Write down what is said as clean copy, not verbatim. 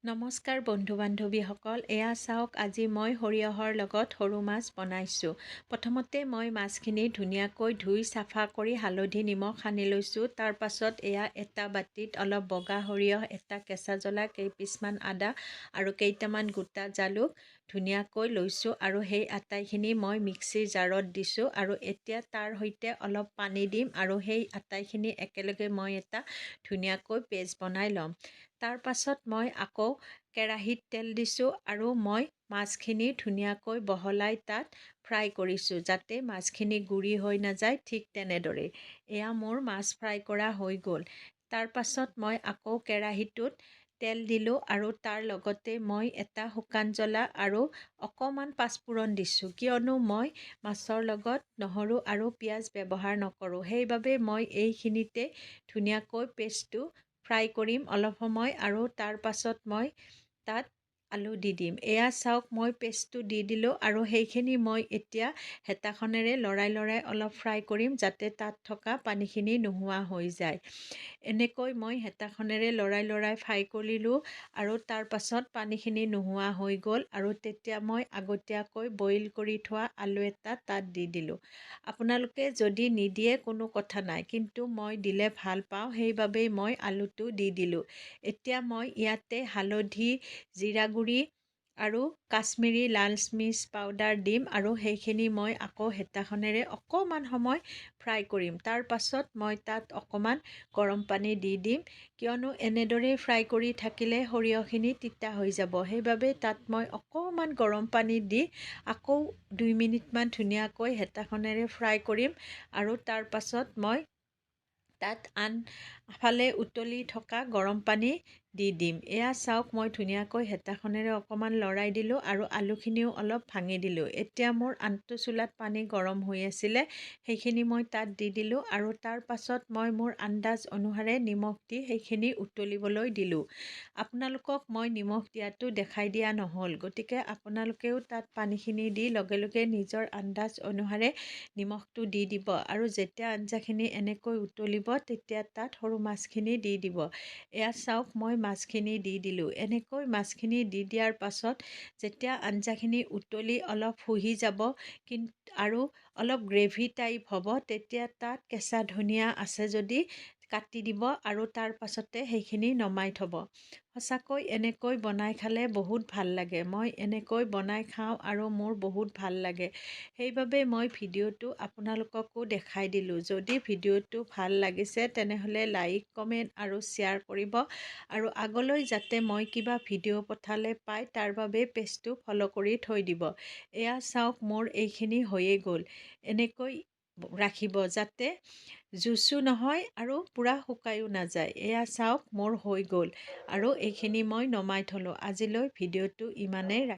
নমস্কাৰ বন্ধু বান্ধৱীসকল, এয়া চাওক আজি মই সৰিয়হৰ লগত সৰু মাছ বনাইছোঁ। প্ৰথমতে মই মাছখিনি ধুনীয়াকৈ ধুই চাফা কৰি হালধি নিমখ সানি লৈছোঁ। তাৰ পাছত এয়া এটা বাতিত অলপ বগা সৰিয়হ, এটা কেঁচা জ্বলা, কেইপিচমান আদা আৰু কেইটামান গোটা জালুক ধুনীয়াকৈ লৈছোঁ আৰু সেই আটাইখিনি মই মিক্সিৰ জাৰত দিছোঁ আৰু এতিয়া তাৰ সৈতে অলপ পানী দিম আৰু সেই আটাইখিনি একেলগে মই এটা ধুনীয়াকৈ পেষ্ট বনাই ল'ম। তাৰ পাছত মই আকৌ কেৰাহীত তেল দিছোঁ আৰু মই মাছখিনি ধুনীয়াকৈ বহলাই তাত ফ্ৰাই কৰিছোঁ যাতে মাছখিনি গুৰি হৈ নাযায়। ঠিক তেনেদৰেই এয়া মোৰ মাছ ফ্ৰাই কৰা হৈ গ'ল। তাৰ পাছত মই আকৌ কেৰাহীটোত তেল দিলোঁ আৰু তাৰ লগতে মই এটা শুকান জ্বলা আৰু অকণমান পাঁচফোৰণ দিছোঁ, কিয়নো মই মাছৰ লগত নহৰু আৰু পিঁয়াজ ব্যৱহাৰ নকৰোঁ। সেইবাবে মই এইখিনিতে ধুনীয়াকৈ পেষ্টটো ফ্ৰাই কৰিম অলপ সময় আৰু তাৰ পাছত মই তাত আলু দি দিম। এয়া চাওক মই পেষ্টটো দি দিলোঁ আৰু সেইখিনি মই এতিয়া হেতাখনেৰে লৰাই অলপ ফ্ৰাই কৰিম যাতে তাত থকা পানীখিনি নোহোৱা হৈ যায়। এনেকৈ মই হেতাখনেৰে লৰাই ফ্ৰাই কৰিলোঁ আৰু তাৰ পাছত পানীখিনি নোহোৱা হৈ গ'ল আৰু তেতিয়া মই আগতীয়াকৈ বইল কৰি থোৱা আলু এটা তাত দি দিলোঁ। আপোনালোকে যদি নিদিয়ে কোনো কথা নাই, কিন্তু মই দিলে ভাল পাওঁ, সেইবাবেই মই আলুটো দি দিলোঁ। এতিয়া মই ইয়াতে হালধি, জিৰা গুড়ি আৰু কাশ্মীৰী লাল মিৰ্চ পাউডাৰ দিম আৰু সেইখিনি মই আকৌ হেতাখনেৰে অকণমান সময় ফ্ৰাই কৰিম। তাৰ পাছত মই তাত অকণমান গৰম পানী দি দিম, কিয়নো এনেদৰে ফ্ৰাই কৰি থাকিলে সৰিয়হখিনি তিতা হৈ যাব। সেইবাবে তাত মই অকণমান গৰম পানী দি আকৌ 2 মিনিটমান ধুনীয়াকৈ হেতাখনেৰে ফ্ৰাই কৰিম আৰু তাৰ পাছত মই তাত আনফালে উতলি থকা গৰম পানী দি দিম। এয়া চাওক মই ধুনীয়াকৈ হেতাখনেৰে অকণমান লৰাই দিলোঁ আৰু আলুখিনিও অলপ ভাঙি দিলোঁ। এতিয়া মোৰ আনটো চুলাত পানী গৰম হৈ আছিলে, সেইখিনি মই তাত দি দিলোঁ আৰু তাৰ পাছত মই মোৰ আন্দাজ অনুসাৰে নিমখ দি সেইখিনি উতলিবলৈ দিলোঁ। আপোনালোকক মই নিমখ দিয়াটো দেখাই দিয়া নহ'ল, গতিকে আপোনালোকেও তাত পানীখিনি দি লগে নিজৰ আন্দাজ অনুসাৰে নিমখটো দি দিব আৰু যেতিয়া আঞ্জাখিনি এনেকৈ উতলিব তেতিয়া তাত সৰু মাছখিনি দি দিব। এয়া চাওক মই মাছখিনি দি দিলোঁ। এনেকৈ মাছখিনি দি দিয়াৰ পাছত যেতিয়া আঞ্জাখিনি উতলি অলপ শুহি যাব আৰু অলপ গ্ৰেভি টাইপ হ'ব, তেতিয়া তাত কেঁচা ধনিয়া আছে যদি কাটি দিব আৰু তাৰ পাছতে সেইখিনি নমাই থ'ব। সঁচাকৈ এনেকৈ বনাই খালে বহুত ভাল লাগে। মই এনেকৈ বনাই খাওঁ আৰু মোৰ বহুত ভাল লাগে। সেইবাবে মই ভিডিঅ'টো আপোনালোককো দেখাই দিলোঁ। যদি ভিডিঅ'টো ভাল লাগিছে তেনেহ'লে লাইক, কমেণ্ট আৰু শ্বেয়াৰ কৰিব আৰু আগলৈ যাতে মই কিবা ভিডিঅ' পঠালে পায় তাৰ বাবে পেজটো ফ'ল' কৰি থৈ দিব। এয়া চাওক মোৰ এইখিনি হৈয়ে গ'ল। এনেকৈ ৰাখিব যাতে জুচো নহয় আৰু পূৰা শুকায়ো নাযায়। এয়া চাওক মোৰ হৈ গ'ল আৰু এইখিনি মই নমাই থ'লোঁ। আজিলৈ ভিডিঅ'টো ইমানেই